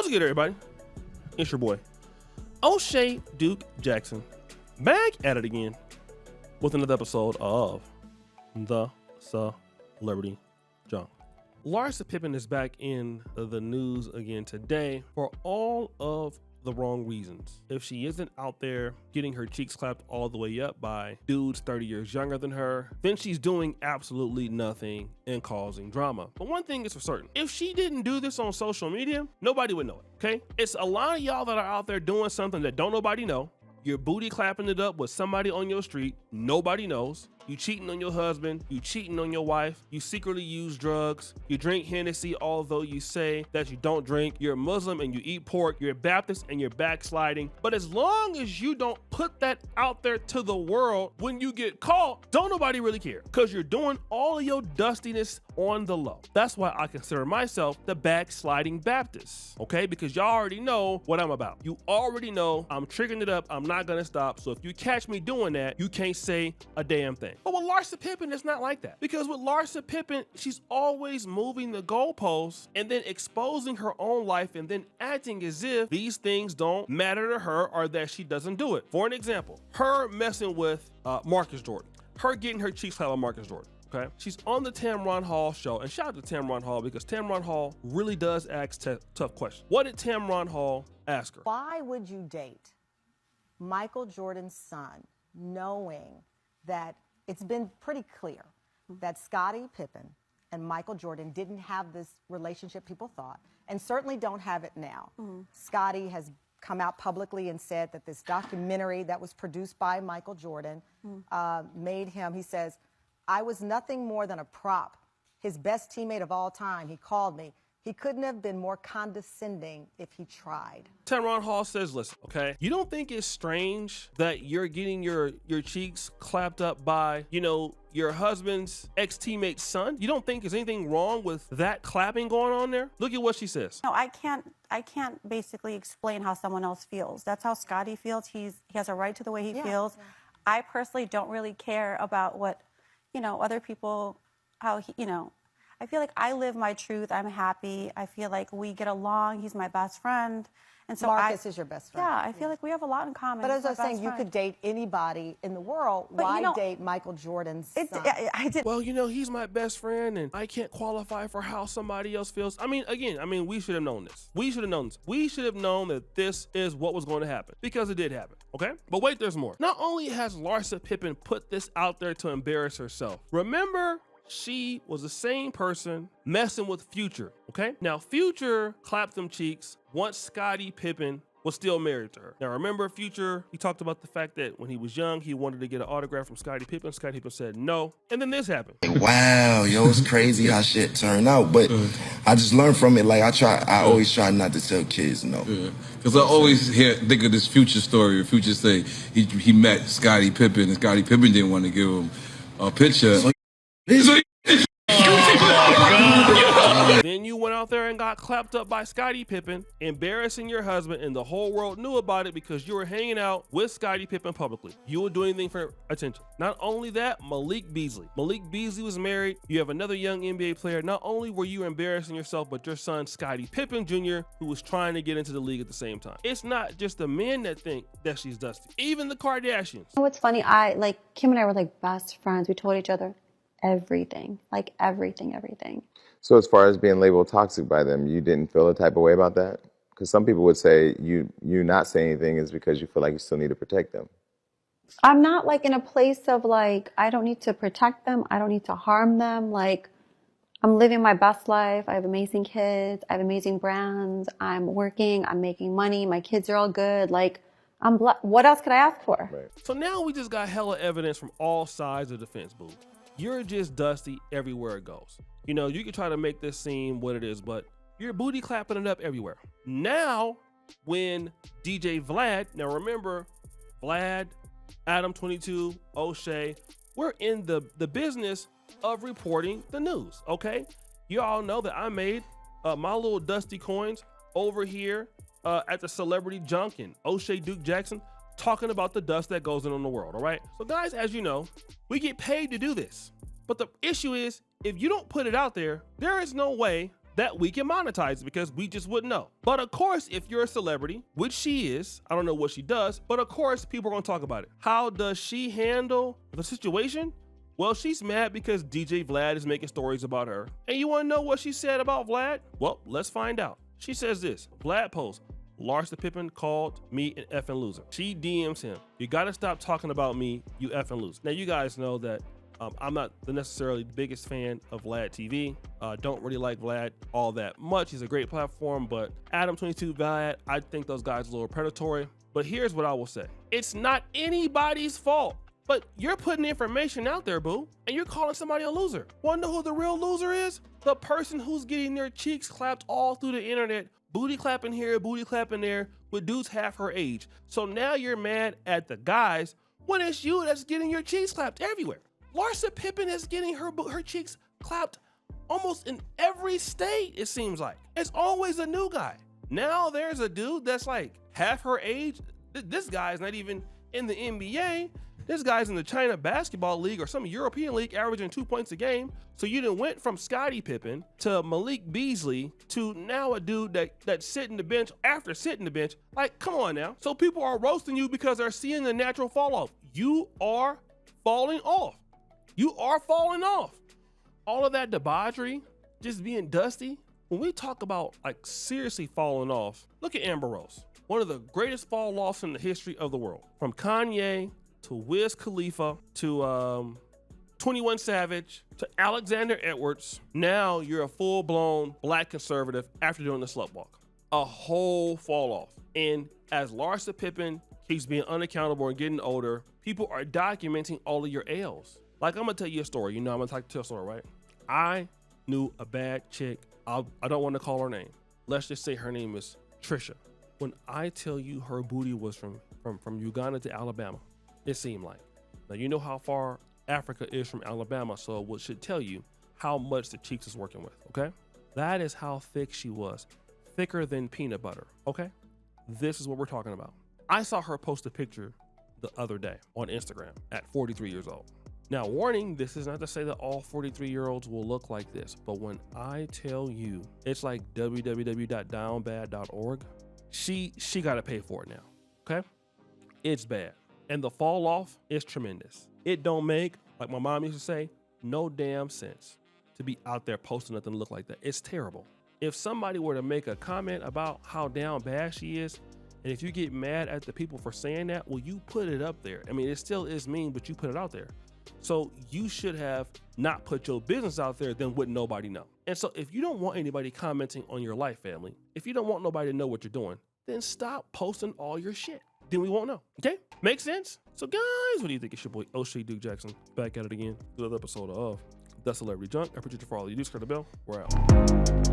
What's good, everybody? It's your boy, O'Shea Duke Jackson, back at it again with another episode of The Celebrity Junk. Larsa Pippen is back in the news again today for all of the wrong reasons. If she isn't out there getting her cheeks clapped all the way up by dudes 30 years younger than her, then she's doing absolutely nothing and causing drama. But one thing is for certain, if she didn't do this on social media, nobody would know it, okay? It's a lot of y'all that are out there doing something that don't nobody know. You're booty clapping it up with somebody on your street, nobody knows. You cheating on your husband, you cheating on your wife, you secretly use drugs, you drink Hennessy although you say that you don't drink, you're a Muslim and you eat pork, you're a Baptist and you're backsliding. But as long as you don't put that out there to the world, when you get caught, don't nobody really care, because you're doing all of your dustiness on the low. That's why I consider myself the backsliding Baptist, okay? Because y'all already know what I'm about. You already know I'm triggering it up, I'm not gonna stop. So if you catch me doing that, you can't say a damn thing. But with Larsa Pippen, it's not like that. Because with Larsa Pippen, she's always moving the goalposts and then exposing her own life and then acting as if these things don't matter to her or that she doesn't do it. For an example, her messing with Marcus Jordan, her getting her cheeks clapped by Marcus Jordan. Okay, she's on the Tamron Hall show, and shout out to Tamron Hall because Tamron Hall really does ask tough questions. What did Tamron Hall ask her? Why would you date Michael Jordan's son, knowing that it's been pretty clear that Scottie Pippen and Michael Jordan didn't have this relationship people thought, and certainly don't have it now? Scottie has come out publicly and said that this documentary that was produced by Michael Jordan made him, he says, I was nothing more than a prop, his best teammate of all time. He called me. He couldn't have been more condescending if he tried. Tamron Hall says, listen, okay, you don't think it's strange that you're getting your cheeks clapped up by, you know, your husband's ex-teammate's son? You don't think there's anything wrong with that clapping going on there? Look at what she says. No, I can't basically explain how someone else feels. That's how Scottie feels. He has a right to the way he feels. Yeah. I personally don't really care about what, you know, other people, how he, you know, I feel like I live my truth. I'm happy. I feel like we get along. He's my best friend. And so Marcus is your best friend. Yeah, I feel like we have a lot in common. But as I was saying, you could date anybody in the world. But why date Michael Jordan's son? I did. Well, you know, he's my best friend and I can't qualify for how somebody else feels. I mean, we should have known this. We should have known this. We should have known that this is what was going to happen, because it did happen, okay? But wait, there's more. Not only has Larsa Pippen put this out there to embarrass herself, remember, she was the same person messing with Future, okay? Now, Future clapped them cheeks once Scottie Pippen was still married to her. Now, remember Future, he talked about the fact that when he was young, he wanted to get an autograph from Scottie Pippen. Scottie Pippen said no, and then this happened. Wow, yo, it's crazy how shit turned out, but I just learned from it. Like, I always try not to tell kids no. Because I always think of this Future story, where Future say he met Scottie Pippen, and Scottie Pippen didn't want to give him a picture. Then you went out there and got clapped up by Scottie Pippen, embarrassing your husband, and the whole world knew about it because you were hanging out with Scottie Pippen publicly. You would do anything for attention. Not only that, Malik Beasley was married. You have another young NBA player. Not only were you embarrassing yourself, but your son, Scottie Pippen Jr., who was trying to get into the league at the same time. It's not just the men that think that she's dusty. Even the Kardashians. You know what's funny? Kim and I were like best friends. We told each other everything, like everything. So as far as being labeled toxic by them, you didn't feel a type of way about that? Because some people would say you not saying anything is because you feel like you still need to protect them. I'm not like in a place of like, I don't need to protect them. I don't need to harm them. Like, I'm living my best life. I have amazing kids. I have amazing brands. I'm working. I'm making money. My kids are all good. Like, what else could I ask for? Right. So now we just got hella evidence from all sides of the fence, boo. You're just dusty everywhere it goes. You know, you can try to make this seem what it is, but you're booty clapping it up everywhere. Now, when DJ Vlad, now remember, Vlad, Adam 22, O'Shea, we're in the business of reporting the news, okay? You all know that I made my little dusty coins over here at the Celebrity Junk and O'Shea Duke Jackson, talking about the dust that goes on in the world, all right? So guys, as you know, we get paid to do this. But the issue is, if you don't put it out there, there is no way that we can monetize it because we just wouldn't know. But of course, if you're a celebrity, which she is, I don't know what she does, but of course people are gonna talk about it. How does she handle the situation? Well, she's mad because DJ Vlad is making stories about her. And you wanna know what she said about Vlad? Well, let's find out. She says this, Vlad posts, Larsa Pippen called me an effing loser. She DMs him, you gotta stop talking about me, you effing loser. Now you guys know that I'm not necessarily the biggest fan of Vlad TV. Don't really like Vlad all that much. He's a great platform, but Adam22 Vlad, I think those guys are a little predatory. But here's what I will say. It's not anybody's fault, but you're putting information out there, boo, and you're calling somebody a loser. Wanna know who the real loser is? The person who's getting their cheeks clapped all through the internet, booty clapping here, booty clapping there, with dudes half her age. So now you're mad at the guys when it's you that's getting your cheeks clapped everywhere. Larsa Pippen is getting her cheeks clapped almost in every state, it seems like. It's always a new guy. Now there's a dude that's like half her age. This guy's not even in the NBA. This guy's in the China Basketball League or some European league averaging 2 points a game. So you done went from Scottie Pippen to Malik Beasley to now a dude that's sitting the bench after sitting the bench. Like, come on now. So people are roasting you because they're seeing the natural fall off. You are falling off. You are falling off. All of that debauchery, just being dusty. When we talk about like seriously falling off, look at Amber Rose. One of the greatest fall offs in the history of the world. From Kanye to Wiz Khalifa to 21 Savage to Alexander Edwards. Now you're a full-blown black conservative after doing the slut walk. A whole fall off. And as Larsa Pippen keeps being unaccountable and getting older, people are documenting all of your ails. Like, I'm gonna tell you a story. You know, I'm gonna tell a story, right? I knew a bad chick. I don't want to call her name. Let's just say her name is Trisha. When I tell you her booty was from Uganda to Alabama, it seemed like. Now, you know how far Africa is from Alabama, so it should tell you how much the cheeks is working with, okay? That is how thick she was. Thicker than peanut butter, okay? This is what we're talking about. I saw her post a picture the other day on Instagram at 43 years old. Now, warning, this is not to say that all 43-year-olds will look like this, but when I tell you, it's like www.downbad.org, she got to pay for it now, okay? It's bad. And the fall off is tremendous. It don't make, like my mom used to say, no damn sense to be out there posting nothing to look like that. It's terrible. If somebody were to make a comment about how down bad she is, and if you get mad at the people for saying that, well, you put it up there. I mean, it still is mean, but you put it out there. So you should have not put your business out there, then wouldn't nobody know. And so if you don't want anybody commenting on your life, family, if you don't want nobody to know what you're doing, then stop posting all your shit. Then we won't know, okay? Make sense? So guys, what do you think? It's your boy, O'Shea Duke Jackson, back at it again. Another episode of The Celebrity Junk. I appreciate you for all you do. Scratch the bell. We're out.